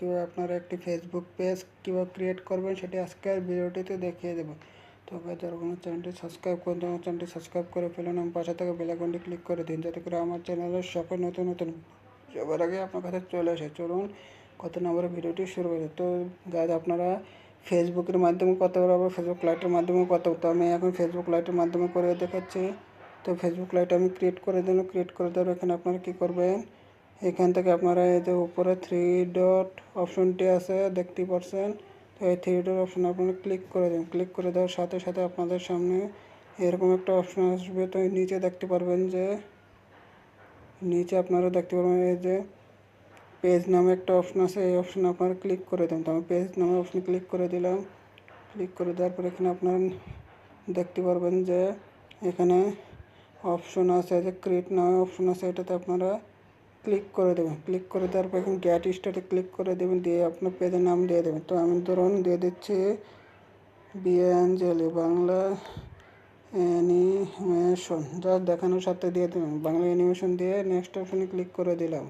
কীভাবে আপনারা একটি ফেসবুক পেজ কীভাবে ক্রিয়েট করবেন সেটি আজকের ভিডিওটিতে দেখিয়ে দেবো। তো যারা কোনো চ্যানেলটি সাবস্ক্রাইব করুন, আমার চ্যানেলটি সাবস্ক্রাইব করে ফেলুন এবং পাশে থেকে বেল আইকনটি ক্লিক করে দিন, যাতে করে আমার চ্যানেলের সকল নতুন নতুন সবার আগে আপনার কাছে চলে আসে। চলুন কত নম্বরের ভিডিওটি শুরু করে। তো গাইজ, আপনারা ফেসবুকের মাধ্যমে কত পারবো, ফেসবুক লাইটের মাধ্যমে কত, তো আমি এখন ফেসবুক লাইটের মাধ্যমে করে দেখাচ্ছি। তো ফেসবুক লাইট আমি ক্রিয়েট করে দেবো। এখানে আপনারা কী করবেন, এখান থেকে আপনারা এই যে উপরে থ্রি ডট অপশনটি আছে দেখতেই পাচ্ছেন, তো এই থ্রি ডট অপশন আপনারা ক্লিক করে দেবেন। ক্লিক করে দেওয়ার সাথে সাথে আপনাদের সামনে এরকম একটা অপশন আসবে। তো নিচে দেখতে পারবেন যে নিচে আপনারা দেখতে পারবেন এই যে পেজ নামে একটা অপশন আছে, এই অপশনে আপনারা ক্লিক করে দেন। তো আমি পেজ নামে অপশনে ক্লিক করে দিলাম। ক্লিক করে দেওয়ার পর এখানে আপনারা দেখতে পারবেন যে এখানে অপশন আছে যে ক্রিয়েট নামে অপশন আছে, এটাতে আপনারা ক্লিক করে দেবেন। ক্লিক করে দেওয়ার পর এখানে গেট স্টার্টে ক্লিক করে দেবেন, দিয়ে আপনার পেজের নাম দিয়ে দেবেন। তো আমি ধরুন দিয়ে দিচ্ছি বিএনজেলি বাংলা অ্যানিমেশন, যা দেখানোর সাথে দিয়ে দেবেন বাংলা অ্যানিমেশন, দিয়ে নেক্সট অপশনে ক্লিক করে দিলাম।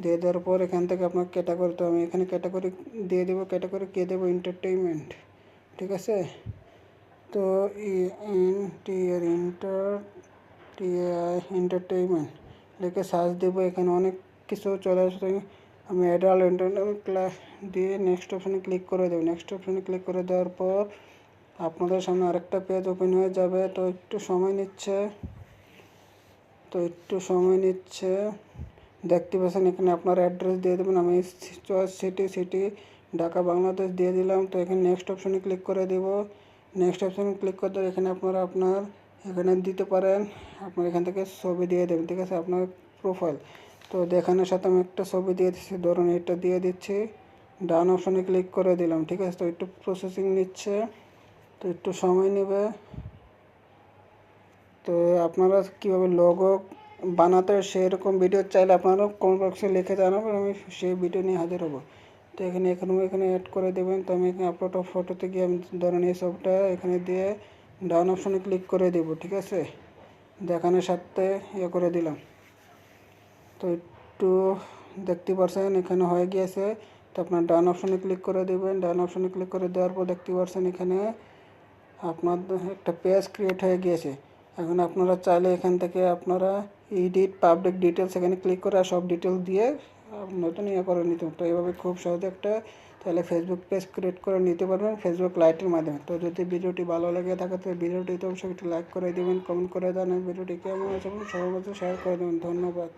দিয়ে দেওয়ার পর এখান থেকে আপনার ক্যাটাগরি, তো আমি এখানে ক্যাটাগরি দিয়ে দেবো। ক্যাটাগরি কে দেবো, এন্টারটেইনমেন্ট, ঠিক আছে। তো এন্টারটেইনমেন্ট লিখে সার্চ দেবো, এখানে অনেক কিছু চলে আসবে। আমি অ্যাডাল্ট এন্টারটেইনমেন্ট ক্লাস দিয়ে নেক্সট অপশানে ক্লিক করে দেবো। নেক্সট অপশানে ক্লিক করে দেওয়ার পর আপনাদের সামনে আরেকটা পেজ ওপেন হয়ে যাবে। তো একটু সময় নিচ্ছে, দেখতে পাচ্ছেন এখানে আপনার অ্যাড্রেস দিয়ে দেবেন। আমি চয়েস সিটি ঢাকা বাংলাদেশ দিয়ে দিলাম। তো এখানে নেক্সট অপশানে ক্লিক করে দেব। নেক্সট অপশানে ক্লিক করতে এখানে আপনারা এখানে দিতে পারেন, আপনার এখান থেকে ছবি দিয়ে দেবেন, ঠিক আছে, আপনার প্রোফাইল। তো দেখানোর সাথে আমি একটা ছবি দিয়ে দিচ্ছি, ধরুন এটা দিয়ে দিচ্ছি। ডান অপশানে ক্লিক করে দিলাম, ঠিক আছে। তো একটু প্রসেসিং নিচ্ছে, তো একটু সময় নেবে। তো আপনারা কীভাবে লোগো বানাতে সেরকম ভিডিও চাইলে আপনারা কমেন্ট বক্সে লিখে জানাবেন, আমি সেই ভিডিও নিয়ে হাজির হব। তো এখানে অ্যাড করে দেবেন। তো আমি এখানে আপলোড ফটোতে গিয়ে আমি ধরেন এই সবটা এখানে দিয়ে ডাউন অপশানে ক্লিক করে দেব, ঠিক আছে। দেখানোর সাথে করে দিলাম। তো একটু দেখতে পাচ্ছেন এখানে হয়ে গিয়েছে। তো আপনার ডান অপশানে ক্লিক করে দেবেন। ডান অপশানে ক্লিক করে দেওয়ার পর দেখতে পাচ্ছেন এখানে আপনার একটা পেজ ক্রিয়েট হয়ে গিয়েছে। এখন আপনারা চাইলে এখান থেকে আপনারা এডিট পাবলিক ডিটেলস এখানে ক্লিক করে সব ডিটেলস দিয়ে নতুন করে নিতে পারেন। তো এইভাবে খুব সহজে একটা তাহলে ফেসবুক পেজ ক্রিয়েট করে নিতে পারবেন ফেসবুক লাইটের মাধ্যমে। তো যদি ভিডিওটি ভালো লাগে থাকে তো ভিডিওটিতে অবশ্যই একটু লাইক করে দেবেন, কমেন্ট করে দেন, ভিডিওটি কেমন আছে সবার মধ্যে শেয়ার করে দেবেন। ধন্যবাদ।